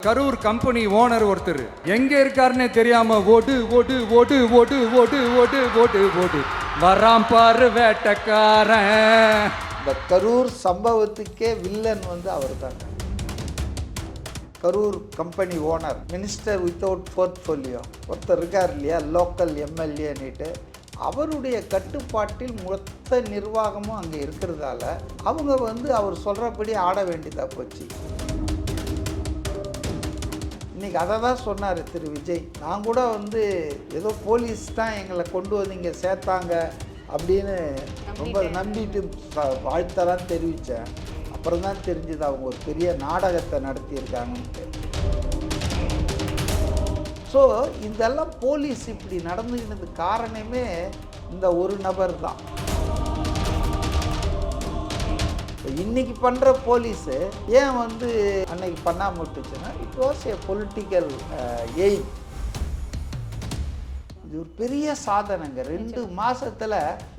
Karur company owner ஒருத்தர் எங்க இருக்காருன்னே தெரியாம ஓடு ஓடு ஓடு ஓடு ஓடு ஓடு ஓடு ஓடு வராம் பாரு வேட்டக்காரன். இந்த கரூர் சம்பவத்துக்கே வில்லன் அவர் தாங்க. Karur company owner, minister without portfolio ஒருத்தர் இருக்கார் இல்லையா, லோக்கல் எம்எல்ஏன்னுட்டு. அவருடைய கட்டுப்பாட்டில் மொத்த நிர்வாகமும் அங்கே இருக்கிறதால அவங்க அவர் சொல்கிறபடி ஆட வேண்டியதாக போச்சு. இன்றைக்கி அதை தான் சொன்னார் திரு விஜய். நான் கூட ஏதோ போலீஸ் தான் எங்களை கொண்டு வந்து இங்கே சேர்த்தாங்க அப்படின்னு ரொம்ப நம்பிட்டு வாழ்த்தெல்லாம் தெரிவித்தேன். அப்புறம் தான் தெரிஞ்சது அவங்க ஒரு பெரிய நாடகத்தை நடத்தியிருக்காங்கன்ட்டு. ஸோ இதெல்லாம் போலீஸ் இப்படி நடந்துக்கினது காரணமே இந்த ஒரு நபர் தான். இன்னைக்கு பண்ணுற போலீஸு ஏன் அன்னைக்கு பண்ணாமல் விட்டுச்சுன்னா, it was a political aim. இது ஒரு பெரிய சாதனைங்க. 2 மாசத்துல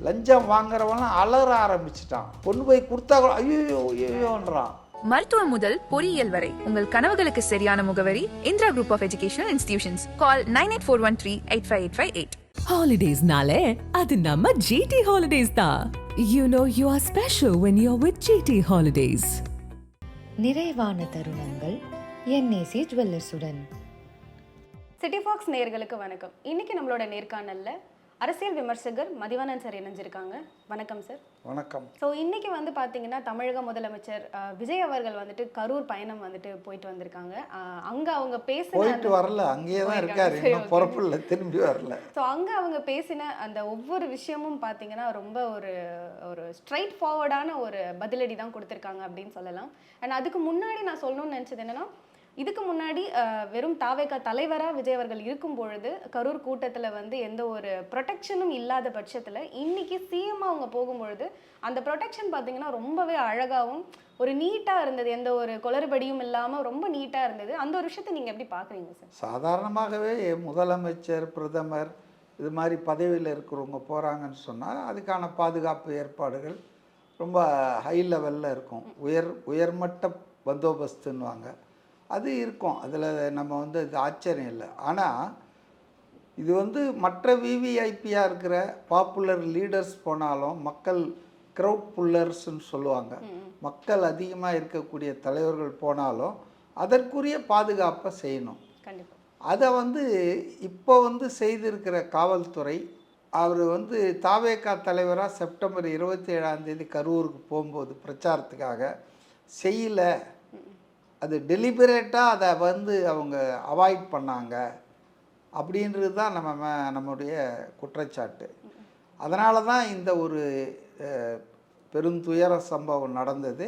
லஞ்சம் வாங்குறவெல்லாம் அலற ஆரம்பிச்சிட்டான். கொண்டு போய் கொடுத்தா கூட ஐயோ ஐயோன்றான். மருத்துவம் முதல் பொறியியல் வரை உங்கள் கனவுகளுக்கு சரியான முகவரி Indira group of educational institutions. Call 9841385858. Holidays நாளே அது நம்ம GT ஹாலிடேஸ் தான். You know you are special when you're with GT Holidays. நிறைவான தருணங்கள் NAC ஜுவல்லர்ஸுடன். சிட்டி ஃபாக்ஸ் நேயர்களுக்கு வணக்கம். இன்னைக்கு நம்மளோட நேர்காணல்ல அரசியல் விமர்சகர் மதிவாணன் சார் இணைஞ்சிருக்காங்க. வணக்கம் சார். வணக்கம். ஸோ இன்னைக்கு பார்த்தீங்கன்னா தமிழக முதலமைச்சர் விஜய் அவர்கள் கரூர் பயணம் போயிட்டு வந்திருக்காங்க. அங்கே அவங்க போயிட்டு வரல, அங்கேயே தான் இருக்காரு, இன்னும் புறப்படல, திரும்பி வரல. ஸோ அங்கே அவங்க பேசின அந்த ஒவ்வொரு விஷயமும் பார்த்தீங்கன்னா ரொம்ப ஒரு ஸ்ட்ரைட் ஃபார்வர்டான ஒரு பதிலடி தான் கொடுத்துருக்காங்க அப்படின்னு சொல்லலாம். அண்ட் அதுக்கு முன்னாடி நான் சொல்லணும்னு நினச்சது என்னன்னா, இதுக்கு முன்னாடி வெறும் தாவேகா தலைவராக விஜய் அவர்கள் இருக்கும் பொழுது கரூர் கூட்டத்தில் எந்த ஒரு ப்ரொடெக்ஷனும் இல்லாத பட்சத்தில் இன்னைக்கு சிஎம் அவங்க போகும்பொழுது அந்த ப்ரொடெக்ஷன் பார்த்தீங்கன்னா ரொம்பவே அழகாகவும் ஒரு நீட்டாக இருந்தது. எந்த ஒரு குளறுபடியும் இல்லாமல் ரொம்ப நீட்டாக இருந்தது. அந்த ஒரு விஷயத்தை நீங்கள் எப்படி பார்க்குறீங்க சார்? சாதாரணமாகவே முதலமைச்சர், பிரதமர் இது மாதிரி பதவியில் இருக்கிறவங்க போகிறாங்கன்னு சொன்னால் அதுக்கான பாதுகாப்பு ஏற்பாடுகள் ரொம்ப ஹை லெவலில் இருக்கும். உயர்மட்ட பந்தோபஸ்துன்னுவாங்க, அது இருக்கும். அதில் நம்ம அது ஆச்சரியம் இல்லை. ஆனால் இது மற்ற விவிஐபியாக இருக்கிற பாப்புலர் லீடர்ஸ் போனாலும், மக்கள் க்ரௌட் புல்லர்ஸ்ன்னு சொல்லுவாங்க, மக்கள் அதிகமாக இருக்கக்கூடிய தலைவர்கள் போனாலும் அதற்குரிய பாதுகாப்பை செய்யணும். அதை இப்போ செய்திருக்கிற காவல்துறை, அவர் தாவேகா தலைவராக செப்டம்பர் 27 கரூருக்கு போகும்போது பிரச்சாரத்துக்காக செய்யலை. அது டெலிபரேட்டாக அதை அவங்க அவாய்ட் பண்ணாங்க அப்படின்றது தான் நம்முடைய குற்றச்சாட்டு. அதனால தான் இந்த ஒரு பெருந்துயர சம்பவம் நடந்தது.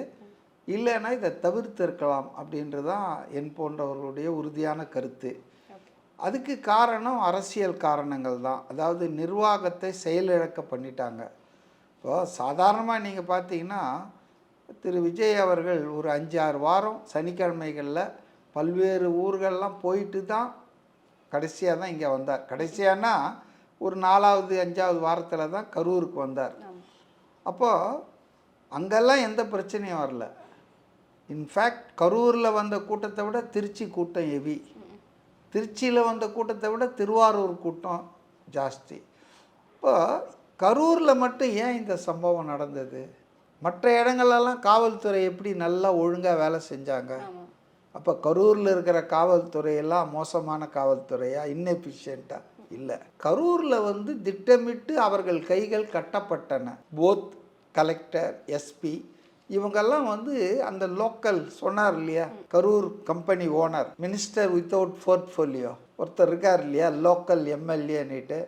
இல்லைன்னா இதை தவிர்த்திருக்கலாம் அப்படின்றது தான் என் போன்றவர்களுடைய உறுதியான கருத்து. அதுக்கு காரணம் அரசியல் காரணங்கள் தான். அதாவது நிர்வாகத்தை செயலிழக்க பண்ணிட்டாங்க. இப்போது சாதாரணமாக நீங்கள் பார்த்தீங்கன்னா, திரு விஜய் அவர்கள் ஒரு 5-6 வாரம் சனிக்கிழமைகளில் பல்வேறு ஊர்கள்லாம் போயிட்டு தான் கடைசியாக தான் இங்கே வந்தார். கடைசியானா ஒரு 4வது 5வது வாரத்தில் தான் கரூருக்கு வந்தார். அப்போது அங்கெல்லாம் எந்த பிரச்சனையும் வரல. இன்ஃபேக்ட் கரூரில் வந்த கூட்டத்தை விட திருச்சி கூட்டம் ஹெவி, திருச்சியில் வந்த கூட்டத்தை விட திருவாரூர் கூட்டம் ஜாஸ்தி. இப்போ கரூரில் மட்டும் ஏன் இந்த சம்பவம் நடந்தது? மற்ற இடங்கள்லாம் காவல்துறை எப்படி நல்லா ஒழுங்காக வேலை செஞ்சாங்க. அப்போ கரூரில் இருக்கிற காவல்துறையெல்லாம் மோசமான காவல்துறையா, இன்னெஃபிஷியண்ட்டாக? இல்லை. கரூரில் திட்டமிட்டு அவர்கள் கைகள் கட்டப்பட்டன. போத் கலெக்டர், எஸ்பி இவங்கெல்லாம் அந்த லோக்கல் சொன்னார் இல்லையா, Karur company owner, minister without portfolio ஒருத்தர் இருக்கார் இல்லையா, லோக்கல் எம்எல்ஏன்னுட்டு.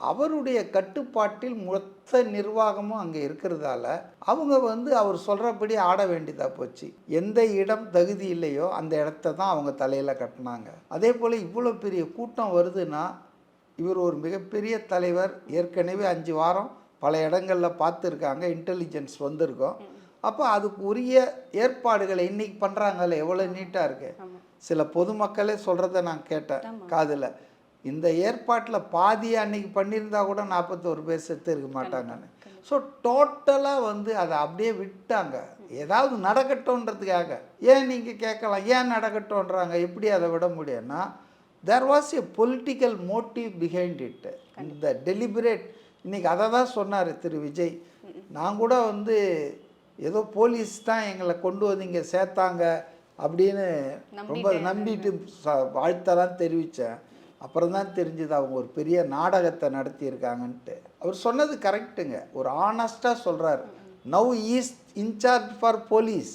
அவருடைய கட்டுப்பாட்டில் மொத்த நிர்வாகமும் அங்கே இருக்கிறதால அவங்க அவர் சொல்கிறபடி ஆட வேண்டியதாக போச்சு. எந்த இடம் தகுதி இல்லையோ அந்த இடத்த தான் அவங்க தலையில் கட்டினாங்க. அதே போல் இவ்வளோ பெரிய கூட்டம் வருதுன்னா, இவர் ஒரு மிகப்பெரிய தலைவர், ஏற்கனவே 5 வாரம் பல இடங்களில் பார்த்துருக்காங்க, இன்டெலிஜென்ஸ் வந்திருக்கோம். அப்போ அதுக்கு உரிய ஏற்பாடுகளை இன்றைக்கி பண்ணுறாங்கல்ல, எவ்வளோ நீட்டாக இருக்குது. சில பொதுமக்களே சொல்கிறத நான் கேட்டேன் காதில். இந்த ஏற்பாட்டில் பாதியை அன்றைக்கி பண்ணியிருந்தா கூட 41 பேர் செத்து இருக்க மாட்டாங்கன்னு. ஸோ டோட்டலாக வந்து அதை அப்படியே விட்டாங்க. ஏதாவது நடக்கட்டும்ன்றதுக்காக. ஏன் நீங்கள் கேட்கலாம், ஏன் நடக்கட்டும்ன்றாங்க, எப்படி அதை விட முடியும்னா there was a political motive behind it. இந்த டெலிபரேட் இன்றைக்கி அதை தான் சொன்னார் திரு விஜய். நான் கூட வந்து ஏதோ போலீஸ் தான் எங்களை கொண்டு வந்து இங்கே சேர்த்தாங்க அப்படின்னு ரொம்ப நம்பிட்டு வாழ்த்தெல்லாம் தெரிவித்தேன். அப்புறம் தான் தெரிஞ்சது அவங்க ஒரு பெரிய நாடகத்தை நடத்தியிருக்காங்கன்ட்டு. அவர் சொன்னது கரெக்டுங்க, ஒரு ஆனஸ்டாக சொல்கிறார். Now is in charge for police,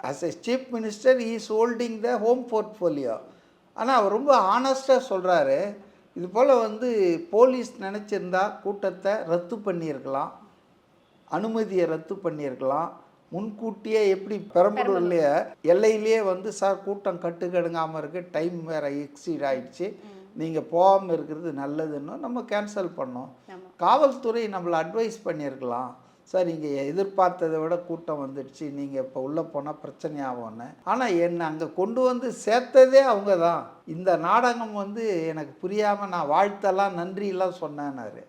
as a chief minister is holding the home portfolio. ஆனால் அவர் ரொம்ப ஆனஸ்டாக சொல்கிறாரு, இது போல் வந்து போலீஸ் நினச்சிருந்தா கூட்டத்தை ரத்து பண்ணியிருக்கலாம், அனுமதியை ரத்து பண்ணியிருக்கலாம். முன்கூட்டியே எப்படி பெரம்பலூர்லேயே எல்லையிலேயே வந்து சார் கூட்டம் கட்டுக்கடுங்காமல் இருக்குது, டைம் வேறு எக்ஸீட் ஆகிடுச்சு, நீங்கள் போகாமல் இருக்கிறது நல்லதுன்னு நம்ம கேன்சல் பண்ணோம். காவல்துறை நம்மளை அட்வைஸ் பண்ணியிருக்கலாம், சார் இங்கே எதிர்பார்த்ததை விட கூட்டம் வந்துடுச்சு, நீங்கள் இப்போ உள்ளே போனால் பிரச்சனை ஆகும்னு. ஆனால் என்னை அங்கே கொண்டு வந்து சேர்த்ததே அவங்க தான். இந்த நாடகம் வந்து எனக்கு புரியாமல் நான் வாழ்த்தெல்லாம் நன்றியெல்லாம் சொன்னேன்னாரு.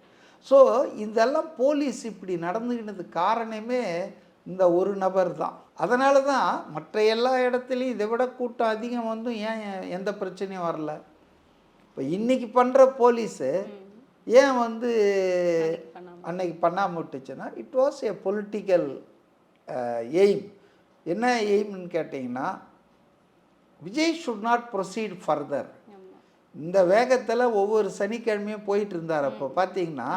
ஸோ இதெல்லாம் போலீஸ் இப்படி நடந்துக்கினது காரணமே இந்த ஒரு நபர் தான். அதனால தான் மற்ற எல்லா இடத்துலையும் இதை விட கூட்டம் அதிகம் வந்தும் ஏன் எந்த பிரச்சனையும் வரல. இப்போ இன்றைக்கி பண்ணுற போலீஸு ஏன் வந்து அன்னைக்கு பண்ணாமல் விட்டுச்சுன்னா it was a political aim. என்ன எய்ம்னு கேட்டிங்கன்னா, Vijay should not proceed further. இந்த வேகத்தில் ஒவ்வொரு சனிக்கிழமையும் போயிட்டு இருந்தார். அப்போ பார்த்தீங்கன்னா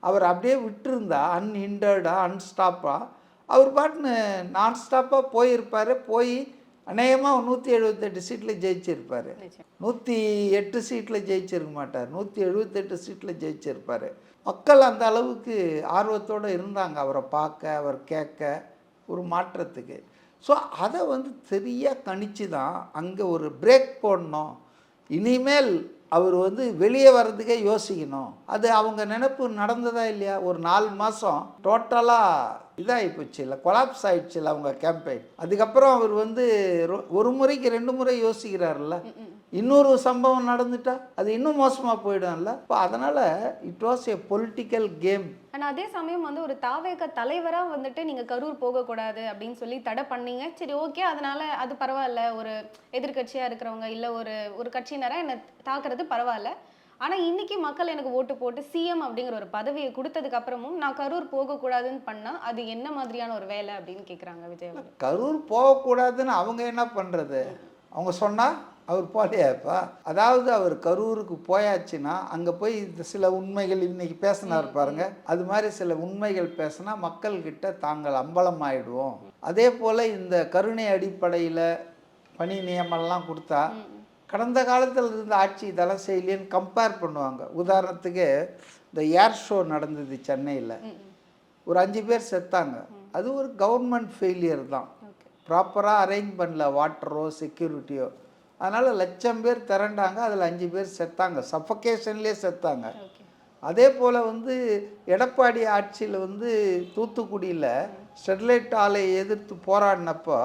அவர் அப்படியே விட்டுருந்தா அன்ஹிண்டர்டாக அன்ஸ்டாப்பாக அவர் பாட்டுன்னு நான் ஸ்டாப்பாக போயிருப்பார். போய் அநேகமாக 178 சீட்டில் ஜெயிச்சிருப்பார். 108 சீட்டில் ஜெயிச்சிருக்க மாட்டார், 178 சீட்டில் ஜெயிச்சிருப்பார். மக்கள் அந்த அளவுக்கு ஆர்வத்தோடு இருந்தாங்க அவரை பார்க்க, அவர் கேட்க, ஒரு மாற்றத்துக்கு. ஸோ அதை வந்து சரியாக கணிச்சு தான் அங்கே ஒரு பிரேக் போடணும். இனிமேல் அவர் வந்து வெளியே வர்றதுக்கே யோசிக்கணும். அது அவங்க நினைப்பு நடந்ததா இல்லையா? ஒரு 4 மாதம் டோட்டலாக இதாகி போச்சு இல்லை, கொலாப்ஸ் ஆகிடுச்சு இல்லை அவங்க கேம்பெயின். அதுக்கப்புறம் அவர் வந்து ஒரு முறைக்கு 2 முறை யோசிக்கிறார்ல. இன்னொரு சம்பவம் நடந்துட்டா அது இன்னும் மோசமாக போயிடும்ல. இப்போ அதனால் it was a political game. ஆனால் அதே சமயம் வந்து ஒரு தாவேக தலைவராக வந்துட்டு நீங்கள் கரூர் போகக்கூடாது அப்படின்னு சொல்லி தடை பண்ணீங்க. சரி, ஓகே, அதனால அது பரவாயில்ல. ஒரு எதிர்கட்சியாக இருக்கிறவங்க இல்லை ஒரு கட்சியினராக என்னை தாக்குறது பரவாயில்ல. ஆனால் இன்றைக்கி மக்கள் எனக்கு ஓட்டு போட்டு சிஎம் அப்படிங்கிற ஒரு பதவியை கொடுத்ததுக்கு அப்புறமும் நான் கரூர் போகக்கூடாதுன்னு பண்ணால் அது என்ன மாதிரியான ஒரு வேலை அப்படின்னு கேட்குறாங்க விஜய். கரூர் போகக்கூடாதுன்னு அவங்க என்ன பண்ணுறது? அவங்க சொன்னால் அவர் போலையா? இப்போ அதாவது அவர் கரூருக்கு போயாச்சுன்னா அங்கே போய் சில உண்மைகள் இன்றைக்கி பேசினார் பாருங்க, அது மாதிரி சில உண்மைகள் பேசினா மக்கள்கிட்ட தாங்கள் அம்பலம் ஆகிடுவோம். அதே போல் இந்த கருணை அடிப்படையில் பணி நியமனம்லாம் கொடுத்தா கடந்த காலத்தில் இருந்த ஆட்சி இதெல்லாம் செய்யலேன்னு கம்பேர் பண்ணுவாங்க. உதாரணத்துக்கு இந்த ஏர் ஷோ நடந்தது சென்னையில், ஒரு 5 பேர் செத்தாங்க. அது ஒரு கவர்மெண்ட் ஃபெயிலியர் தான், ப்ராப்பராக அரேஞ்ச் பண்ணல வாட்டரோ செக்யூரிட்டியோ. அதனால் 1,00,000 பேர் திரண்டாங்க, அதில் 5 பேர் செத்தாங்க, சஃபகேஷன்லேயே செத்தாங்க. அதே போல் வந்து எடப்பாடி ஆட்சியில் வந்து தூத்துக்குடியில் ஸ்டெர்லைட் ஆலையை எதிர்த்து போராடினப்போ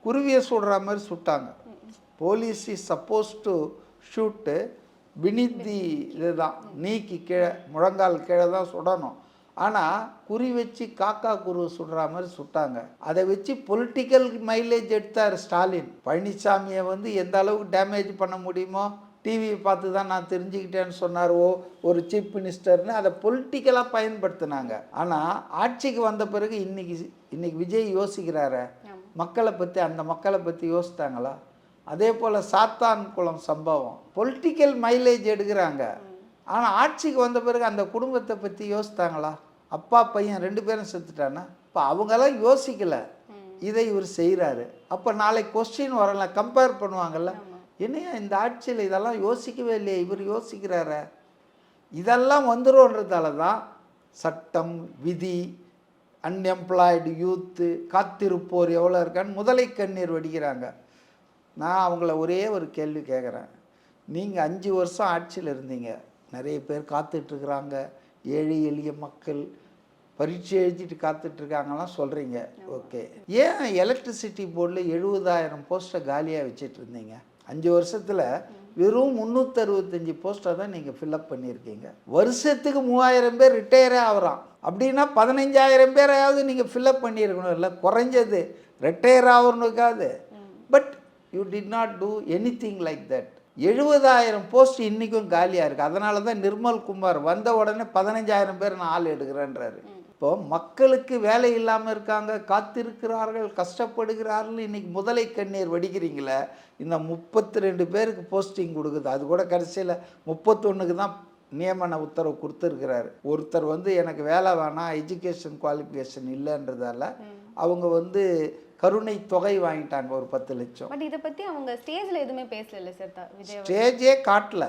குருவியை சுடுற மாதிரி சுட்டாங்க. Police is supposed to shoot beneath the இதுதான், நீக்கி கீழே முழங்கால் கீழே தான் சுடணும். ஆனால் குறி வச்சு காக்கா குருவை சுடுற மாதிரி சுட்டாங்க. அதை வச்சு பொலிட்டிக்கல் மைலேஜ் எடுத்தார் ஸ்டாலின். பழனிசாமியை வந்து எந்த அளவுக்கு டேமேஜ் பண்ண முடியுமோ டிவியை பார்த்து தான் நான் தெரிஞ்சுக்கிட்டேன்னு சொன்னார் ஒரு சீஃப் மினிஸ்டர்னு. அதை பொலிட்டிக்கலாக பயன்படுத்தினாங்க. ஆனால் ஆட்சிக்கு வந்த பிறகு இன்னைக்கு விஜய் யோசிக்கிறார மக்களை பற்றி, அந்த மக்களை பற்றி யோசித்தாங்களா? அதே போல் சாத்தான் குளம் சம்பவம் பொலிட்டிக்கல் மைலேஜ் எடுக்கிறாங்க. ஆனால் ஆட்சிக்கு வந்த பிறகு அந்த குடும்பத்தை பற்றி யோசித்தாங்களா? அப்பா பையன் 2 பேரும் செத்துட்டானா? இப்போ அவங்களாம் யோசிக்கலை, இதை இவர் செய்கிறாரு. அப்போ நாளைக்கு கொஸ்டின் வரல, கம்பேர் பண்ணுவாங்கள்ல, என்னையா இந்த ஆட்சியில் இதெல்லாம் யோசிக்கவே இல்லையே, இவர் யோசிக்கிறார. இதெல்லாம் வந்துடும்ன்றதால தான் சட்டம், விதி, அன்எம்ப்ளாய்டு யூத்து, காத்திருப்போர் எவ்வளோ இருக்கான்னு முதலை கண்ணீர் வடிக்கிறாங்க. நான் அவங்கள ஒரே ஒரு கேள்வி கேட்குறேன். நீங்கள் 5 வருஷம் ஆட்சியில் இருந்தீங்க, நிறைய பேர் காத்துட்ருக்குறாங்க, ஏழை எளிய மக்கள் பரீட்சை எழுதிட்டு காத்துட்ருக்காங்கலாம் சொல்கிறீங்க, ஓகே. ஏன் எலக்ட்ரிசிட்டி போர்டில் 70,000 போஸ்ட்டை காலியாக வச்சுட்டு இருந்தீங்க? 5 வருஷத்தில் வெறும் 365 போஸ்ட்டை தான் நீங்கள் ஃபில்அப் பண்ணியிருக்கீங்க. வருஷத்துக்கு 3000 பேர் ரிட்டையரே ஆகுறான் அப்படின்னா 15000 பேரையாவது நீங்கள் ஃபில்அப் பண்ணியிருக்கணும் இல்லை, குறைஞ்சது ரிட்டையர் ஆகிறனுக்காவது. But you did not do anything like that. 70000 post இன்றைக்கும் காலியாக இருக்குது. அதனால தான் நிர்மல் குமார் வந்த உடனே 15000 பேர் நான் ஆள் எடுக்கிறேன்றாரு. இப்போ மக்களுக்கு வேலை இல்லாமல் இருக்காங்க, காத்திருக்கிறார்கள், கஷ்டப்படுகிறார்கள். இன்றைக்கி முதலை கண்ணீர் வடிக்கிறீங்களே, இந்த 32 பேருக்கு போஸ்டிங் கொடுக்குது. அது கூட கடைசியில் 31க்கு தான் நியமன உத்தரவு கொடுத்துருக்கிறாரு. ஒருத்தர் வந்து எனக்கு வேலை வேணாம், எஜுகேஷன் குவாலிஃபிகேஷன் இல்லைன்றதால அவங்க வந்து கருணை தொகை வாங்கிட்டாங்க ஒரு 10 லட்சம். பட் இதை பற்றி அவங்க ஸ்டேஜில் எதுவுமே பேசல சார் விஜய். ஸ்டேஜே காட்டல.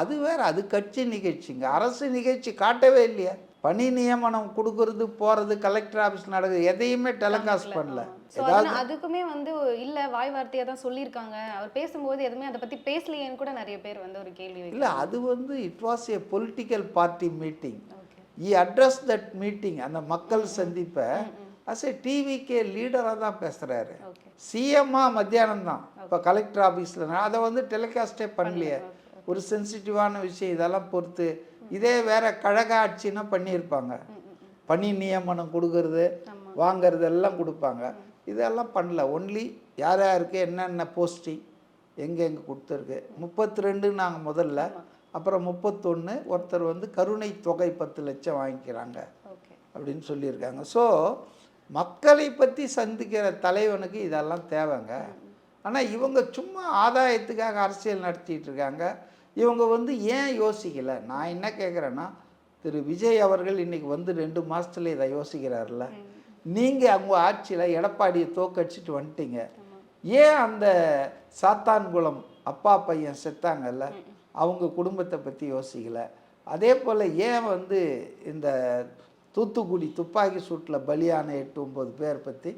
அது வேறு, அது கட்சி நிகழ்ச்சிங்க. அரசு நிகழ்ச்சி காட்டவே இல்லையா. பணி நியமனம் கொடுக்கறது போகிறது, கலெக்டர் ஆஃபீஸ் நடக்குது, எதையுமே டெலிகாஸ்ட் பண்ணல. அதுக்குமே வந்து இல்லை, வாய் வார்த்தையாக தான் சொல்லியிருக்காங்க. அவர் பேசும்போது எதுவுமே அதை பற்றி பேசலையேன்னு கூட நிறைய பேர் வந்து ஒரு கேள்வி இல்லை. அது வந்து it was a political party meeting. E address that meeting, அந்த மக்கள் சந்திப்பை அஸ் ஏ டிவிகே லீடராக தான் பேசுகிறாரு. சிஎம்மாக மத்தியானம் தான் இப்போ கலெக்டர் ஆஃபீஸில் அதை வந்து டெலிகாஸ்டே பண்ணலையே. ஒரு சென்சிட்டிவான விஷயம், இதெல்லாம் பொறுத்து இதே வேற கழக ஆட்சின்னா பண்ணியிருப்பாங்க. பணி நியமனம் கொடுக்கறது வாங்கிறது எல்லாம் கொடுப்பாங்க. இதெல்லாம் பண்ணல. ஒன்லி யார் யாருக்கு என்னென்ன போஸ்டிங் எங்கே கொடுத்துருக்கு. 32 நாங்கள் முதல்ல, அப்புறம் 31 ஒருத்தர் வந்து கருணை தொகை 10 லட்சம் வாங்கிக்கிறாங்க அப்படின்னு சொல்லியிருக்காங்க. ஸோ மக்களை பற்றி சந்திக்கிற தலைவனுக்கு இதெல்லாம் தேவைங்க. ஆனால் இவங்க சும்மா ஆதாயத்துக்காக அரசியல் நடத்திட்டு இருக்காங்க. இவங்க வந்து ஏன் யோசிக்கலை? நான் என்ன கேட்குறேன்னா, திரு விஜய் அவர்கள் இன்றைக்கி வந்து 2 மாதத்துல இதை யோசிக்கிறார்ல. நீங்கள் அவங்க ஆட்சியில் எடப்பாடியை தோக்கடிச்சிட்டு வந்துட்டீங்க. ஏன் அந்த சாத்தான்குளம் அப்பா பையன் செத்தாங்கல்ல, அவங்க குடும்பத்தை பற்றி யோசிக்கலை? அதே போல் ஏன் வந்து இந்த தூத்துக்குடி துப்பாக்கி சூட்டில் பலியான 8-9 பேர் பற்றி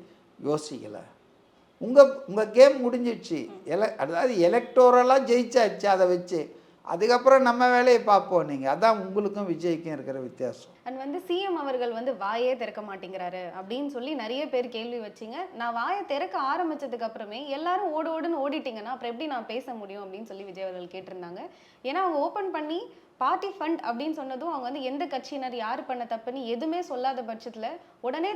யோசிக்கலை? உங்கள் கேம் முடிஞ்சிடுச்சு. அதாவது எலக்டோரலாக ஜெயிச்சாச்சு. அதை வச்சு அதுக்கப்புறம் நம்ம வேலையை பார்ப்போம். நீங்கள் அதான் உங்களுக்கும் விஜய்க்கும் இருக்கிற வித்தியாசம். அண்ட் வந்து சிஎம் அவர்கள் வந்து வாயே திறக்க மாட்டேங்கிறாரு அப்படின்னு சொல்லி நிறைய பேர் கேள்வி வச்சிங்க. நான் வாயை திறக்க ஆரம்பிச்சதுக்கு அப்புறமே எல்லாரும் ஓடுன்னு ஓடிட்டிங்கன்னா அப்புறம் எப்படி நான் பேச முடியும் அப்படின்னு சொல்லி விஜய் அவர்கள் கேட்டிருந்தாங்க. ஏன்னா அவங்க ஓப்பன் பண்ணி பார்ட்டி ஃபண்ட் அப்படின்னு சொன்னதும் அவங்க வந்து எந்த கட்சியினர் யார் பண்ண தப்புன்னு எதுவுமே சொல்லாத பட்சத்தில் உடனே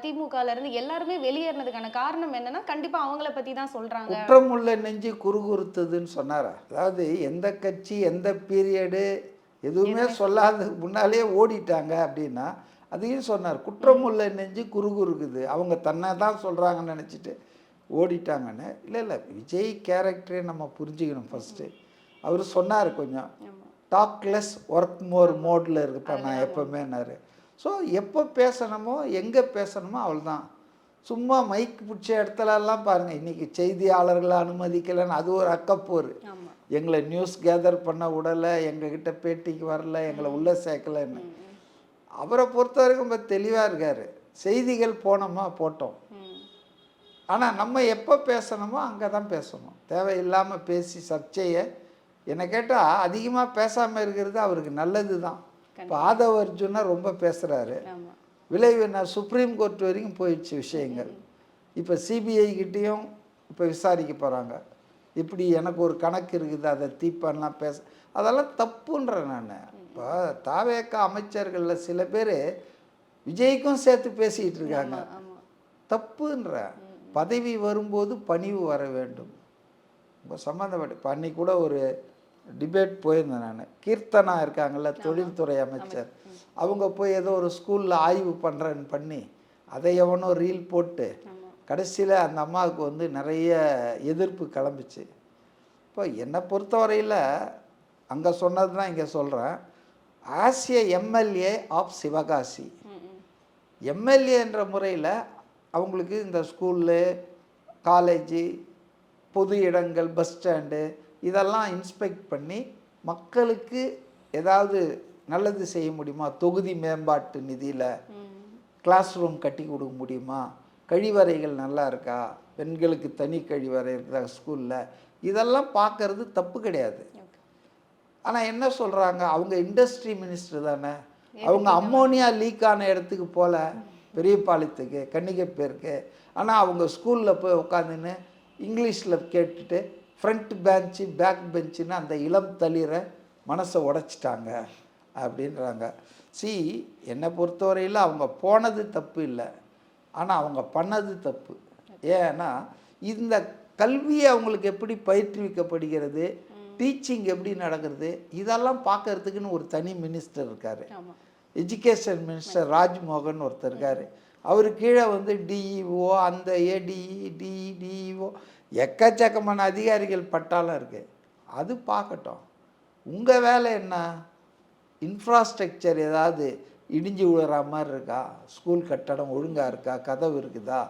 திமுகல இருந்து எல்லாருமே வெளியேறினதுக்கான காரணம் என்னன்னா கண்டிப்பா அவங்கள பத்தி தான் சொல்றாங்க. குற்றமுள்ள நெஞ்சு குறுகுறுத்ததுன்னு சொன்னாரா? அதாவது எந்த கட்சி எந்த பீரியடு எதுவுமே சொல்லாத முன்னாலே ஓடிட்டாங்க அப்படின்னா அதையும் சொன்னார். குற்றமுள்ள நெஞ்சு குறுகுறுக்குது, அவங்க தன்னை தான் சொல்றாங்கன்னு நினச்சிட்டு ஓடிட்டாங்கன்னு. இல்லை விஜய் கேரக்டரே நம்ம புரிஞ்சுக்கணும். ஃபர்ஸ்ட்டு அவர் சொன்னார் கொஞ்சம் டாக்லெஸ் ஒர்க் மோர் மோடில் இருக்குப்பா நான் எப்போவுமேனாரு. ஸோ எப்போ பேசணுமோ எங்கே பேசணுமோ அவள் தான். சும்மா மைக் பிடிச்ச இடத்துலலாம் பாருங்கள், இன்றைக்கி செய்தியாளர்களை அனுமதிக்கலைன்னு அது ஒரு அக்கப்போர். எங்களை நியூஸ் கேதர் பண்ண விடலை, எங்ககிட்ட பேட்டிக்கு வரல, எங்களை உள்ளே சேர்க்கலைன்னு. அவரை பொறுத்த வரைக்கும் ரொம்ப தெளிவாக இருக்கார். செய்திகள் போனோமா போட்டோம், ஆனால் நம்ம எப்போ பேசணுமோ அங்கே தான் பேசணும். தேவையில்லாமல் பேசி சர்ச்சையை என்னை கேட்டால் அதிகமாக பேசாமல் இருக்கிறது அவருக்கு நல்லது தான். இப்போ ஆதவ அர்ஜுனா ரொம்ப பேசுகிறாரு, விளைவு என்ன சுப்ரீம் கோர்ட் வரைக்கும் போயிடுச்சு விஷயங்கள். இப்போ சிபிஐக்கிட்டேயும் இப்போ விசாரிக்க போகிறாங்க. இப்படி எனக்கு ஒரு கணக்கு இருக்குது, அதை தீப்பெல்லாம் அதெல்லாம் தப்புன்றேன் நான். இப்போ தாவேக்கா அமைச்சர்களில் சில பேர் விஜய்க்கும் சேர்த்து பேசிக்கிட்டு இருக்காங்க. தப்புன்ற. பதவி வரும்போது பணிவு வர வேண்டும். இப்போ சம்மந்தப்பட்ட இப்போ அன்றைக்கி கூட ஒரு டிபேட் போயிருந்தேன் நான். கீர்த்தனா இருக்காங்கள்ல தொழில்துறை அமைச்சர், அவங்க போய் ஏதோ ஒரு ஸ்கூலில் ஆய்வு பண்ணுறேன்னு பண்ணி அதை எவனோ ரீல் போட்டு கடைசியில் அந்த அம்மாவுக்கு வந்து நிறைய எதிர்ப்பு கிளம்பிச்சு. இப்போ என்னை பொறுத்தவரையில் அங்கே சொன்னது தான் இங்கே சொல்கிறேன். As a MLA of Sivakasi, எம்எல்ஏன்ற முறையில் அவங்களுக்கு இந்த ஸ்கூலு, காலேஜு, பொது இடங்கள், பஸ் ஸ்டாண்டு இதெல்லாம் இன்ஸ்பெக்ட் பண்ணி மக்களுக்கு ஏதாவது நல்லது செய்ய முடியுமா? தொகுதி மேம்பாட்டு நிதியில் கிளாஸ் ரூம் கட்டி கொடுக்க முடியுமா? கழிவறைகள் நல்லா இருக்கா? பெண்களுக்கு தனி கழிவறை இருக்குதா ஸ்கூலில்? இதெல்லாம் பார்க்கறது தப்பு கிடையாது. ஆனால் என்ன சொல்கிறாங்க, அவங்க இண்டஸ்ட்ரி மினிஸ்டர் தானே, அவங்க அம்மோனியா லீக் ஆன இடத்துக்கு போகல, பெரியபாளையத்துக்கு, கன்னிகைப்பேருக்கு. ஆனால் அவங்க ஸ்கூலில் போய் உட்காந்துன்னு இங்கிலீஷில் கேட்டுட்டு ஃப்ரண்ட் பெஞ்சு பேக் பெஞ்சுன்னு அந்த இளம் தளிர மனசை உடைச்சிட்டாங்க அப்படின்றாங்க. என்னை பொறுத்தவரையில் அவங்க போனது தப்பு இல்லை, ஆனால் அவங்க பண்ணது தப்பு. ஏன்னா இந்த கல்வியை அவங்களுக்கு எப்படி பயிற்றுவிக்கப்படுகிறது, டீச்சிங் எப்படி நடக்கிறது, இதெல்லாம் பார்க்கறதுக்குன்னு ஒரு தனி மினிஸ்டர் இருக்கார். எஜுகேஷன் மினிஸ்டர் ராஜ்மோகன் ஒருத்தர் இருக்கார். அவர் கீழே வந்து டிஇஓ, அந்த ஏடிஇ டிஇஓ எக்கச்சக்கமான அதிகாரிகள் பட்டாளம் இருக்குது. அது பார்க்கட்டும். உங்கள் வேலை என்ன? இன்ஃப்ராஸ்ட்ரக்சர் ஏதாவது இடிஞ்சு விழுற மாதிரி இருக்கா, ஸ்கூல் கட்டடம் ஒழுங்காக இருக்கா, கதவு இருக்குதா,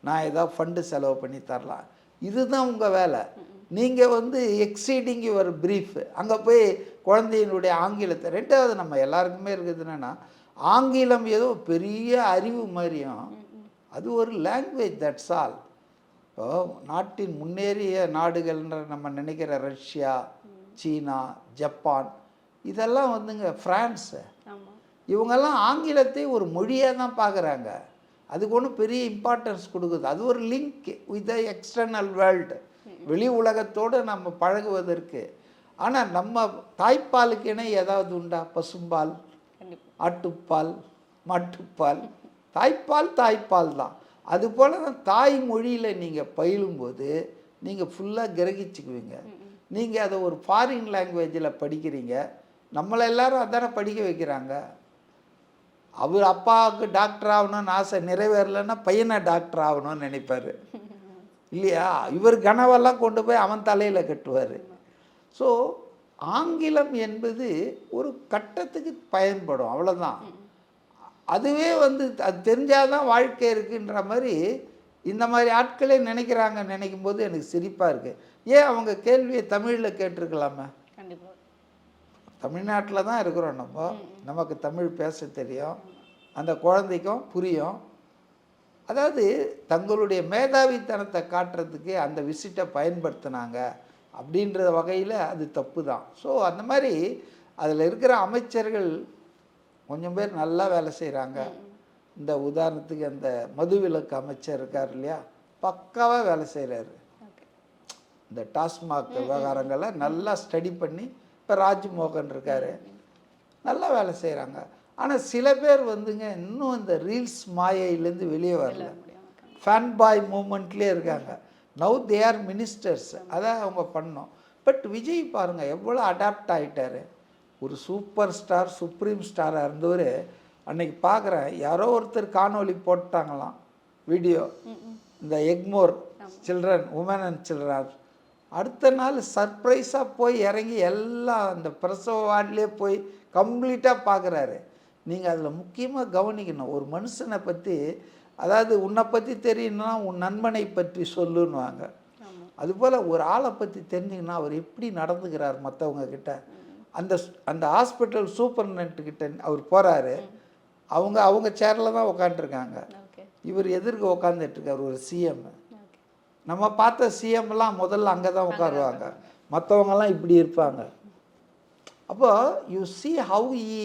நான் ஏதாவது ஃபண்டு செலவு பண்ணி தரலாம், இதுதான் உங்கள் வேலை. நீங்கள் வந்து எக்ஸீடிங் யுவர் ப்ரீஃப். அங்கே போய் குழந்தையினுடைய ஆங்கிலத்தை, ரெண்டாவது நம்ம எல்லாருக்குமே இருக்குது என்னென்னா, ஆங்கிலம் ஏதோ பெரிய அறிவு மாதிரியும் அது ஒரு லாங்குவேஜ், தட்ஸ் ஆல். இப்போ நாட்டின் முன்னேறிய நாடுகள்ன்ற நம்ம நினைக்கிற ரஷ்யா, சீனா, ஜப்பான், இதெல்லாம் வந்துங்க ஃப்ரான்ஸு, இவங்கெல்லாம் ஆங்கிலத்தை ஒரு மொழியாக தான் பார்க்குறாங்க. அதுக்கு ஒன்றும் பெரிய இம்பார்ட்டன்ஸ் கொடுக்குது. அது ஒரு link with the external world, வெளி உலகத்தோடு நம்ம பழகுவதற்கு. ஆனால் நம்ம தாய்ப்பாலுக்கு இணை ஏதாவது உண்டா? பசும்பால், ஆட்டுப்பால், மாட்டுப்பால், தாய்ப்பால் தான். அதுபோல் தான் தாய்மொழியில் நீங்கள் பயிலும்போது நீங்கள் ஃபுல்லாக கிரகிச்சுக்குவீங்க. நீங்கள் அதை ஒரு ஃபாரின் லாங்குவேஜில் படிக்கிறீங்க. நம்மளை எல்லாரும் அதானே படிக்க வைக்கிறாங்க. அவர் அப்பாவுக்கு டாக்டர் ஆகணும்னு ஆசை நிறைவேறலைன்னா பையனை டாக்டர் ஆகணும்னு நினைப்பார் இல்லையா? இவர் கனவெல்லாம் கொண்டு போய் அவன் தலையில் கட்டுவார். ஸோ ஆங்கிலம் என்பது ஒரு கட்டத்துக்கு பயன்படும், அவ்வளோதான். அதுவே வந்து அது தெரிஞ்சாதான் வாழ்க்கை இருக்குன்ற மாதிரி இந்த மாதிரி ஆட்களே நினைக்கிறாங்க. நினைக்கும் போது எனக்கு சிரிப்பாக இருக்குது. ஏன் அவங்க கேள்வியை தமிழில் கேட்டிருக்கலாமே? தமிழ்நாட்டில் தான் இருக்கிறோம் நம்ம, நமக்கு தமிழ் பேச தெரியும், அந்த குழந்தைக்கும் புரியும். அதாவது தங்களுடைய மேதாவித்தனத்தை காட்டுறதுக்கு அந்த விசிட்டை பயன்படுத்தினாங்க அப்படின்ற வகையில் அது தப்பு தான். ஸோ அந்த மாதிரி அதில் இருக்கிற அமைச்சர்கள் கொஞ்சம் பேர் நல்லா வேலை செய்கிறாங்க. இந்த உதாரணத்துக்கு அந்த மதுவிலக்கு அமைச்சர் இருக்கார் இல்லையா, பக்காவாக வேலை செய்கிறாரு. இந்த டாஸ்மாக் விவகாரங்களை நல்லா ஸ்டடி பண்ணி இப்போ ராஜ்மோகன் இருக்கார், நல்லா வேலை செய்கிறாங்க. ஆனால் சில பேர் வந்துங்க இன்னும் இந்த ரீல்ஸ் மாயையிலேருந்து வெளியே வரல, ஃபேன் பாய் மூமெண்ட்லேயே இருக்காங்க. நவ் தே ஆர் மினிஸ்டர்ஸ், அதான் அவங்க பண்ணோம். பட் விஜய் பாருங்கள் எவ்வளோ அடாப்ட் ஆகிட்டார். ஒரு சூப்பர் ஸ்டார், சுப்ரீம் ஸ்டாராக இருந்தவர் அன்னைக்கு பார்க்குறேன், யாரோ ஒருத்தர் காணொலி போட்டாங்களாம் வீடியோ, இந்த Egmore children, women and children. அடுத்த நாள் சர்ப்ரைஸாக போய் இறங்கி எல்லாம் அந்த பிரசவ வார்டிலே போய் கம்ப்ளீட்டாக பார்க்குறாரு. நீங்கள் அதில் முக்கியமாக கவனிக்கணும், ஒரு மனுஷனை பற்றி, அதாவது உன்னை பற்றி தெரியணும்னா உன் நண்பனை பற்றி சொல்லுன்னுவாங்க. அதுபோல் ஒரு ஆளை பற்றி தெரிஞ்சிங்கன்னா அவர் எப்படி நடந்துக்கிறார் மற்றவங்க கிட்ட. அந்த ஹாஸ்பிட்டல் சூப்பர்டென்ட்கிட்ட அவர் போகிறாரு, அவங்க சேரில் தான் உட்காந்துருக்காங்க, இவர் எதிர்க்க உட்காந்துட்டுருக்கார் ஒரு சிஎம். நம்ம பார்த்த சிஎம்லாம் முதல்ல அங்கே தான் உட்காருவாங்க, மற்றவங்கெல்லாம் இப்படி இருப்பாங்க. அப்போ you see how he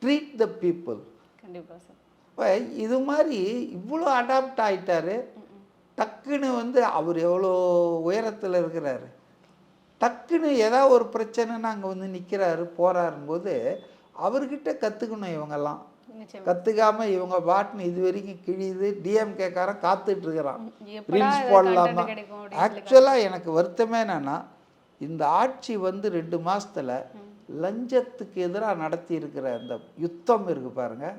treat the people. இப்போ இது மாதிரி இவ்வளோ அடாப்ட் ஆகிட்டார். டக்குன்னு வந்து அவர் எவ்வளோ உயரத்தில் இருக்கிறாரு, டக்குன்னு ஏதாவது ஒரு பிரச்சனைன்னா அங்கே வந்து நிற்கிறாரு போகிறாரும்போது அவர்கிட்ட கற்றுக்கணும். இவங்கெல்லாம் கற்றுக்காமல் இவங்க பாட்டுன்னு இது வரைக்கும் கிழியுது. டிஎம்கேக்காரன் காத்துட்ருக்கிறான் ரீல்ஸ் போடலாமா. ஆக்சுவலாக எனக்கு வருத்தமே என்னென்னா, இந்த ஆட்சி வந்து 2 மாதத்தில் லஞ்சத்துக்கு எதிராக நடத்தி இருக்கிற அந்த யுத்தம் இருக்குது பாருங்கள்,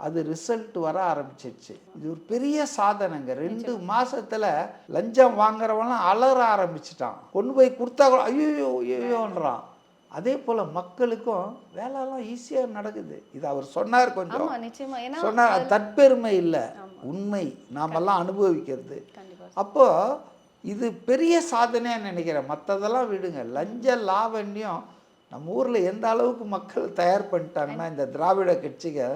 அது ரிசல்ட் வர ஆரம்பிச்சிருச்சு. இது ஒரு பெரிய சாதனைங்க. 2 மாதத்தில் லஞ்சம் வாங்குறவங்களாம் அலற ஆரம்பிச்சிட்டான். கொண்டு போய் கொடுத்தா ஐயோ ஐயோன்றான். அதே போல் மக்களுக்கும் வேலைலாம் ஈஸியாக நடக்குது. இது அவர் சொன்னார், கொஞ்சம் சொன்னார், தற்பெருமை இல்லை, உண்மை, நாமெல்லாம் அனுபவிக்கிறது. அப்போது இது பெரிய சாதனையாக நினைக்கிறேன். மற்றதெல்லாம் விடுங்க, லஞ்ச லாவண்யம் நம்ம ஊரில் எந்த அளவுக்கு மக்கள் தயார் பண்ணிட்டாங்கன்னா இந்த திராவிட கட்சிக்கு.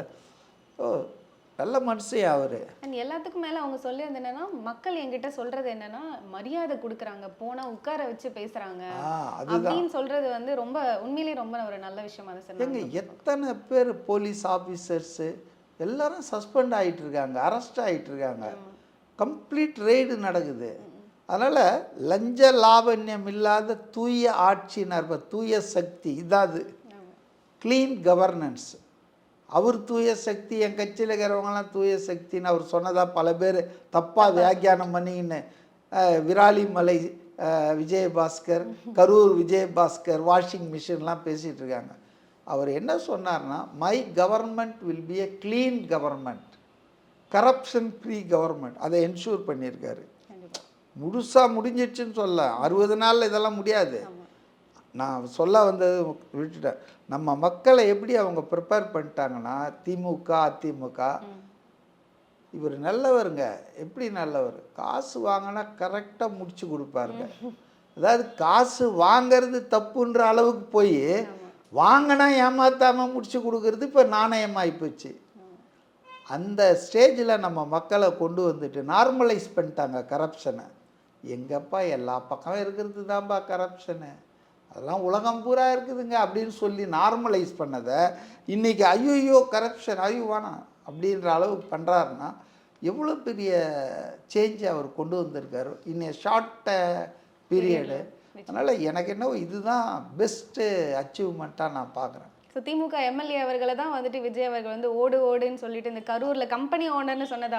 நல்ல மனுஷன் அவர். அண்ட் எல்லாத்துக்கும் மேலே அவங்க சொல்லியது என்னன்னா, மக்கள் என்கிட்ட சொல்றது என்னன்னா, மரியாதை கொடுக்குறாங்க, போனால் உட்கார வச்சு பேசுகிறாங்க அப்படின்னு சொல்கிறது வந்து ரொம்ப உண்மையிலேயே ரொம்ப ஒரு நல்ல விஷயமா தான் சொன்னாங்க. எத்தனை பேர் போலீஸ் ஆஃபீஸர்ஸு எல்லாரும் சஸ்பெண்ட் ஆகிட்டு இருக்காங்க, அரெஸ்ட் ஆகிட்டு இருக்காங்க, கம்ப்ளீட் ரெய்டு நடக்குது. அதனால் லஞ்ச லாவண்யம் இல்லாத தூய ஆட்சியினர், தூய சக்தி இதாது க்ளீன் கவர்னன்ஸ். அவர் தூய சக்தி, என் கட்சியில் இருக்கிறவங்களாம் தூய சக்தின்னு அவர் சொன்னதாக பல பேர் தப்பாக வியாக்கியானம் பண்ணிக்கின்னு விராலிமலை விஜயபாஸ்கர், கரூர் விஜயபாஸ்கர், வாஷிங் மிஷின்லாம் பேசிகிட்டு இருக்காங்க. அவர் என்ன சொன்னார்னா, my government will be a clean government, corruption free government. அதை என்ஷூர் பண்ணியிருக்காரு. முழுசாக முடிஞ்சிடுச்சுன்னு சொல்ல, 60 நாளில் இதெல்லாம் முடியாது. நான் சொல்ல வந்தது விட்டுட்டேன். நம்ம மக்களை எப்படி அவங்க ப்ரிப்பேர் பண்ணிட்டாங்கன்னா, திமுக அதிமுக, இவர் நல்லவருங்க. எப்படி நல்லவர்? காசு வாங்கினா கரெக்டாக முடிச்சு கொடுப்பாருங்க. அதாவது காசு வாங்கிறது தப்புன்ற அளவுக்கு போய் வாங்கினா ஏமாத்தாமல் முடிச்சு கொடுக்கறது இப்போ நாணயமாகி போச்சு. அந்த ஸ்டேஜில் நம்ம மக்களை கொண்டு வந்துட்டு நார்மலைஸ் பண்ணிட்டாங்க கரப்ஷனை. எங்கப்பா எல்லா பக்கம் இருக்கிறது தான்ப்பா கரப்ஷனு, அதெல்லாம் உலகம் பூரா இருக்குதுங்க அப்படின்னு சொல்லி நார்மலைஸ் பண்ணதை இன்றைக்கி ஐயோ கரப்ஷன் ஐயோ வேணாம் அப்படின்ற அளவுக்கு பண்ணுறாருன்னா எவ்வளோ பெரிய சேஞ்சை அவர் கொண்டு வந்திருக்காரு இன் ஏ ஷார்ட் பீரியடு. அதனால் எனக்கு என்னவோ இதுதான் பெஸ்ட்டு அச்சீவ்மெண்ட்டாக நான் பார்க்குறேன். ஸோ திமுக எம்எல்ஏ அவர்களை தான் வந்துட்டு விஜய் அவர்கள் வந்து ஓடுன்னு சொல்லிட்டு இந்த கரூரில் கம்பெனி ஓனர்னு சொன்னது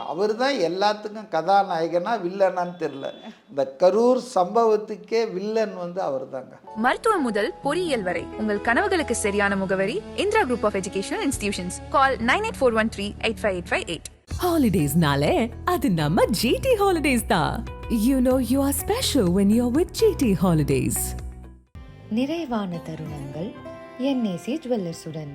அவர் தான் எல்லாத்துக்கும் கதாநாயகனா வில்லனான்னு தெரியல. இந்த கரூர் சம்பவத்துக்கே வில்லன் வந்து அவர் தாங்க. மருத்துவம் முதல் பொறியியல் வரை உங்கள் கனவுகளுக்கு சரியான முகவரி Indira group of educational institutions. Call 9841385858. Holidays-nale, அது நம்ம GT Holidays தான். You know you are special when you're with GT Holidays. நிறைவான தருணங்கள் என்ஏசி ஜுவல்லர்ஸுடன்.